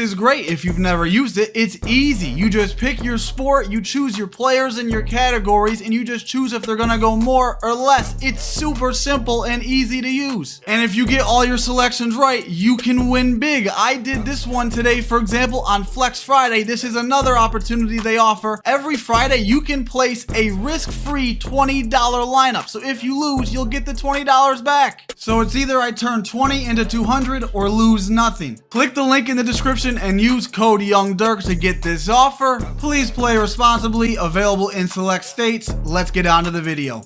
Is great if you've never used it. It's easy. You just pick your sport, you choose your players and your categories, and you just choose if they're gonna go more or less. It's super simple and easy to use. And if you get all your selections right, you can win big. I did this one today, for example, on Flex Friday. This is another opportunity they offer. Every Friday, you can place a risk-free $20 lineup. So if you lose, you'll get the $20 back. So it's either I turn 20 into 200 or lose nothing. Click the link in the description and use code YoungDirk to get this offer. Please play responsibly, available in select states. Let's get on to the video.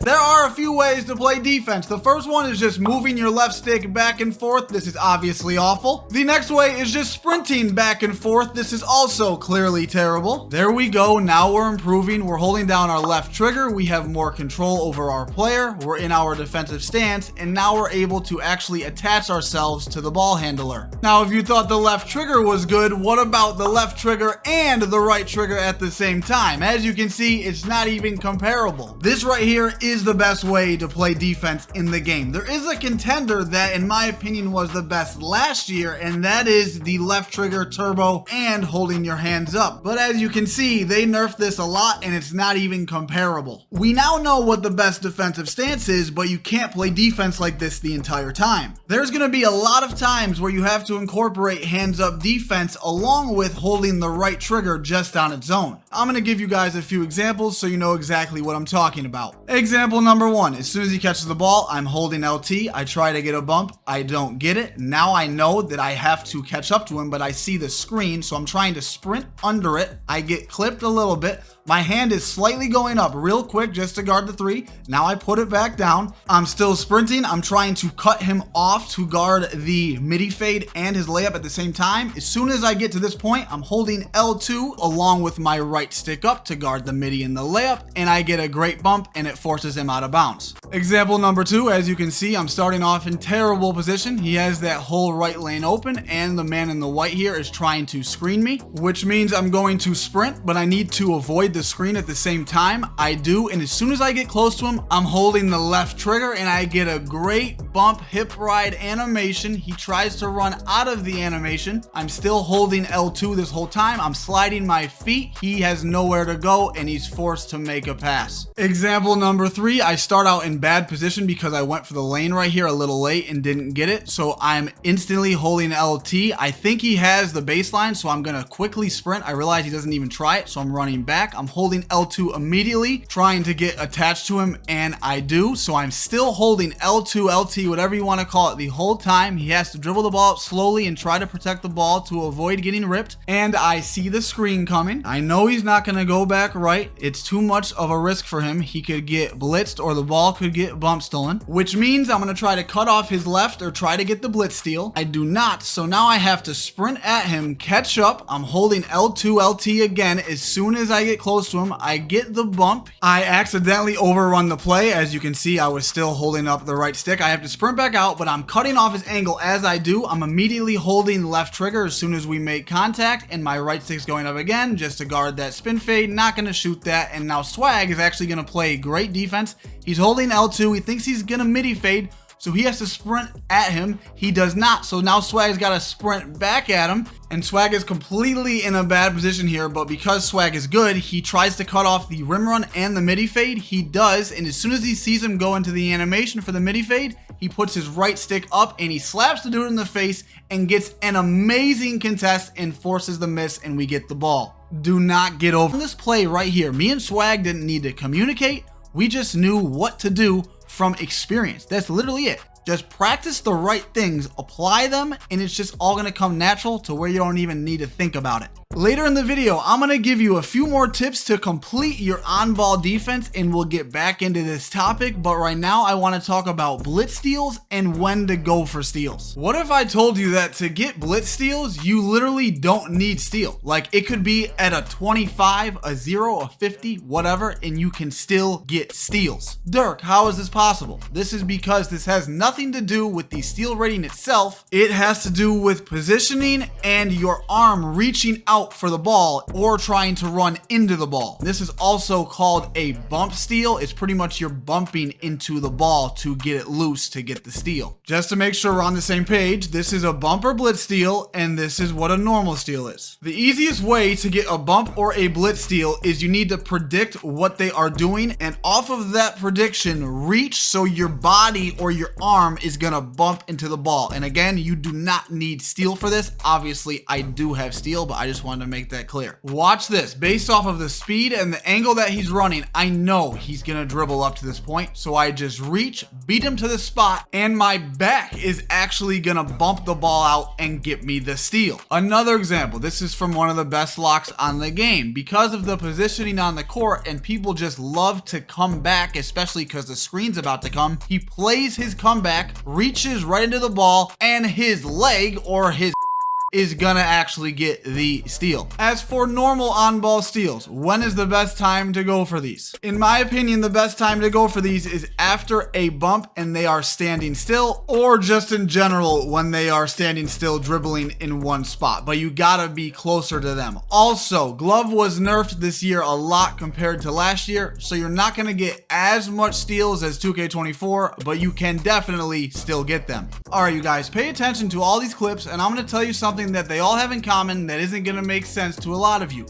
There are a few ways to play defense. The first one is just moving your left stick back and forth. This is obviously awful. The next way is just sprinting back and forth. This is also clearly terrible. There we go. Now we're improving. We're holding down our left trigger. We have more control over our player. We're in our defensive stance, and now we're able to actually attach ourselves to the ball handler. Now, if you thought the left trigger was good, what about the left trigger and the right trigger at the same time? As you can see, it's not even comparable. This right here is the best way to play defense in the game. There is a contender that, in my opinion, was the best last year, and that is the left trigger turbo and holding your hands up. But as you can see, they nerfed this a lot, and it's not even comparable. We now know what the best defensive stance is, but you can't play defense like this the entire time. There's going to be a lot of times where you have to incorporate hands up defense along with holding the right trigger just on its own. I'm going to give you guys a few examples so you know exactly what I'm talking about. Example number one, as soon as he catches the ball, I'm holding LT. I try to get a bump. I don't get it. Now I know that I have to catch up to him, but I see the screen, so I'm trying to sprint under it. I get clipped a little bit. My hand is slightly going up real quick just to guard the three. Now I put it back down. I'm still sprinting. I'm trying to cut him off to guard the midi fade and his layup at the same time. As soon as I get to this point, I'm holding L2 along with my right stick up to guard the midi and the layup, and I get a great bump and it forces him out of bounds. Example number two, as you can see, I'm starting off in terrible position. He has that whole right lane open, and the man in the white here is trying to screen me, which means I'm going to sprint, but I need to avoid the screen at the same time. I do, and as soon as I get close to him, I'm holding the left trigger and I get a great bump hip ride animation. He tries to run out of the animation. I'm still holding L2 this whole time. I'm sliding my feet. He has nowhere to go and he's forced to make a pass. Example number three, I start out in bad position because I went for the lane right here a little late and didn't get it. So I'm instantly holding LT. I think he has the baseline, so I'm gonna quickly sprint. I realize he doesn't even try it, so I'm running back. I'm holding L2 immediately, trying to get attached to him, and I do. So I'm still holding L2, LT, whatever you want to call it, the whole time. He has to dribble the ball up slowly and try to protect the ball to avoid getting ripped, and I see the screen coming. I know he's not going to go back right. It's too much of a risk for him. He could get blitzed or the ball could get bump stolen, which means I'm going to try to cut off his left or try to get the blitz steal. I do not, so now I have to sprint at him, catch up. I'm holding L2, LT again. As soon as I get close to him, I get the bump. I accidentally overrun the play. As you can see, I was still holding up the right stick. I have to sprint back out, but I'm cutting off his angle. As I do, I'm immediately holding left trigger as soon as we make contact, and my right stick's going up again just to guard that spin fade. Not going to shoot that, and now Swag is actually going to play great defense. He's holding L2. He thinks he's going to midi fade, so he has to sprint at him. He does not. So now Swag's got to sprint back at him. And Swag is completely in a bad position here, but because Swag is good, he tries to cut off the rim run and the midi fade. He does, and as soon as he sees him go into the animation for the midi fade, he puts his right stick up and he slaps the dude in the face and gets an amazing contest and forces the miss, and we get the ball. Do not get over this play right here. Me and Swag didn't need to communicate. We just knew what to do from experience. That's literally it. Just practice the right things, apply them, and it's just all gonna come natural to where you don't even need to think about it. Later in the video, I'm going to give you a few more tips to complete your on-ball defense, and we'll get back into this topic, but right now I want to talk about blitz steals and when to go for steals. What if I told you that to get blitz steals, you literally don't need steal? Like, it could be at a 25, a 0, a 50, whatever, and you can still get steals. Dirk, how is this possible? This is because this has nothing nothing to do with the steal rating itself. It has to do with positioning and your arm reaching out for the ball or trying to run into the ball. This is also called a bump steal. It's pretty much you're bumping into the ball to get it loose to get the steal. Just to make sure we're on the same page, this is a bump or blitz steal, and this is what a normal steal is. The easiest way to get a bump or a blitz steal is you need to predict what they are doing, and off of that prediction, reach so your body or your arm is gonna bump into the ball. And again, you do not need steal for this. Obviously, I do have steal, but I just wanted to make that clear. Watch this. Based off of the speed and the angle that he's running, I know he's gonna dribble up to this point, so I just reach, beat him to the spot, and my back is actually gonna bump the ball out and get me the steal. Another example, this is from one of the best locks on the game. Because of the positioning on the court and people just love to come back, especially because the screen's about to come, he plays his comeback, reaches right into the ball, and his leg or his is gonna actually get the steal. As for normal on-ball steals, when is the best time to go for these? In my opinion, the best time to go for these is after a bump and they are standing still, or just in general when they are standing still dribbling in one spot, but you gotta be closer to them. Also, glove was nerfed this year a lot compared to last year, so you're not gonna get as much steals as 2K24, but you can definitely still get them. All right, you guys, pay attention to all these clips, and I'm gonna tell you something that they all have in common that isn't going to make sense to a lot of you.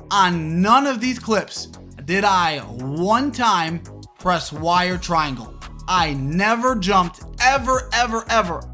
On none of these clips did I one time press Y or triangle. I never jumped ever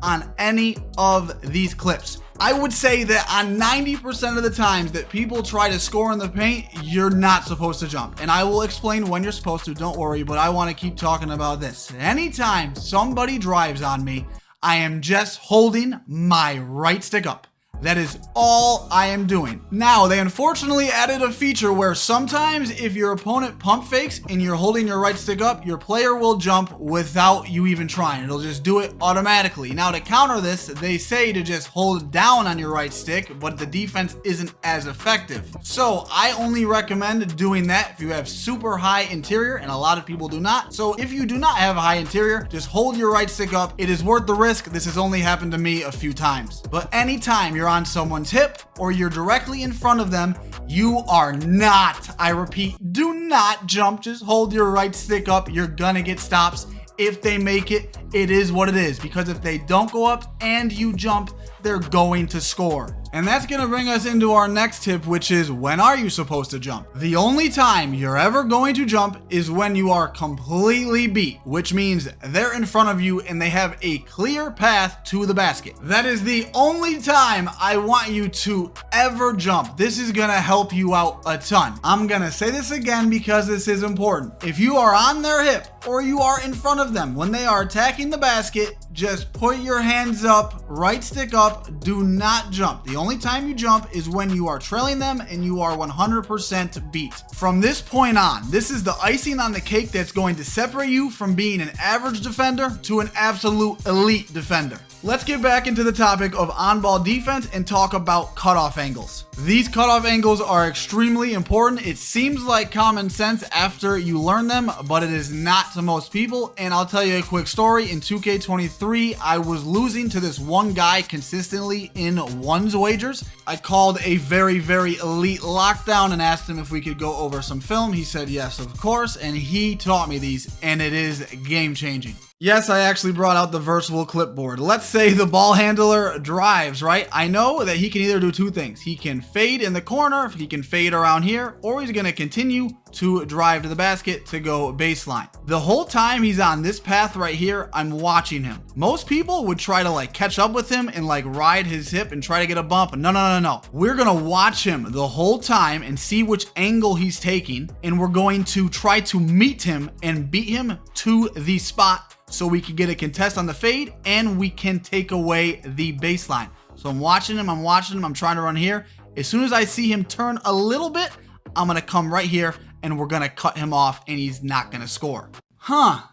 on any of these clips. I would say that on 90% of the times that people try to score in the paint, you're not supposed to jump. And I will explain when you're supposed to, don't worry, but I want to keep talking about this. Anytime somebody drives on me, I am just holding my right stick up. That is all I am doing. Now, they unfortunately added a feature where sometimes if your opponent pump fakes and you're holding your right stick up, your player will jump without you even trying. It'll just do it automatically. Now, to counter this, they say to just hold down on your right stick, but the defense isn't as effective. So I only recommend doing that if you have super high interior, and a lot of people do not. So if you do not have a high interior, just hold your right stick up. It is worth the risk. This has only happened to me a few times. But anytime you're on someone's hip or you're directly in front of them, you are not, I repeat, do not jump. Just hold your right stick up. You're gonna get stops. If they make it, it is what it is, because if they don't go up and you jump, they're going to score. And that's gonna bring us into our next tip, which is, when are you supposed to jump? The only time you're ever going to jump is when you are completely beat, which means they're in front of you and they have a clear path to the basket. That is the only time I want you to ever jump. This is gonna help you out a ton. I'm gonna say this again because this is important. If you are on their hip or you are in front of them when they are attacking the basket, just put your hands up, right stick up, do not jump. The only time you jump is when you are trailing them and you are 100% beat. From this point on, this is the icing on the cake that's going to separate you from being an average defender to an absolute elite defender. Let's get back into the topic of on-ball defense and talk about cutoff angles. These cutoff angles are extremely important. It seems like common sense after you learn them, but it is not to most people. And I'll tell you a quick story. In 2K23, I was losing to this one guy consistently in ones wagers. I called a very elite lockdown and asked him if we could go over some film. He said yes, of course, and he taught me these, and it is game changing. Yes, I actually brought out the versatile clipboard. Let's say the ball handler drives, right? I know that he can either do two things. He can fade in the corner, he can fade around here, or he's gonna continue to drive to the basket to go baseline. The whole time he's on this path right here, I'm watching him. Most people would try to catch up with him and ride his hip and try to get a bump. No. We're gonna watch him the whole time and see which angle he's taking, and we're going to try to meet him and beat him to the spot so we can get a contest on the fade and we can take away the baseline. So I'm watching him, I'm trying to run here. As soon as I see him turn a little bit, I'm gonna come right here and we're gonna cut him off and he's not gonna score.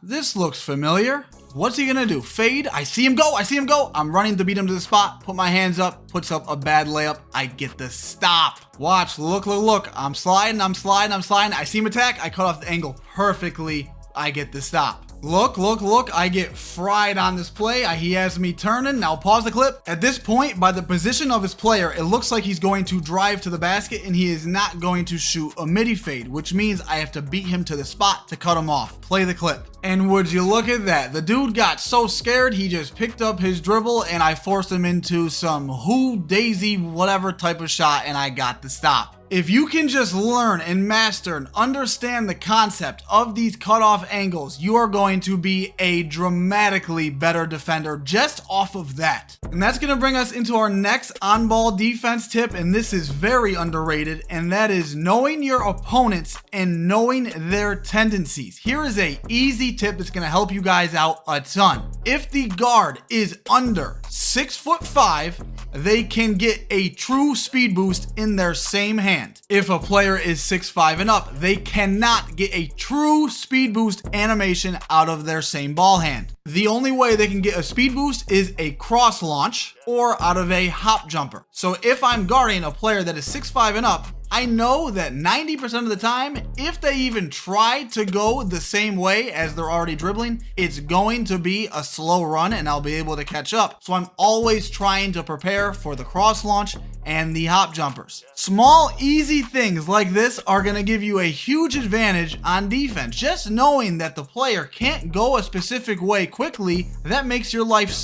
This looks familiar. What's he gonna do? Fade? I see him go. I'm running to beat him to the spot, put my hands up, puts up a bad layup. I get the stop. Watch, look. I'm sliding. I see him attack. I cut off the angle perfectly. I get the stop. Look, I get fried on this play. He has me turning. Now pause the clip. At this point, by the position of his player, it looks like he's going to drive to the basket and he is not going to shoot a midi fade, which means I have to beat him to the spot to cut him off. Play the clip. And would you look at that? The dude got so scared, he just picked up his dribble and I forced him into some daisy whatever type of shot and I got the stop. If you can just learn and master and understand the concept of these cutoff angles, you are going to be a dramatically better defender just off of that. And that's going to bring us into our next on-ball defense tip, and this is very underrated, and that is knowing your opponents and knowing their tendencies. Here is a easy tip that's going to help you guys out a ton. If the guard is under 6'5", they can get a true speed boost in their same hand. If a player is 6'5" and up, they cannot get a true speed boost animation out of their same ball hand. The only way they can get a speed boost is a cross launch or out of a hop jumper. So if I'm guarding a player that is 6'5" and up, I know that 90% of the time, if they even try to go the same way as they're already dribbling, it's going to be a slow run and I'll be able to catch up. So I'm always trying to prepare for the cross launch and the hop jumpers. Small, easy things like this are going to give you a huge advantage on defense. Just knowing that the player can't go a specific way quickly, that makes your life so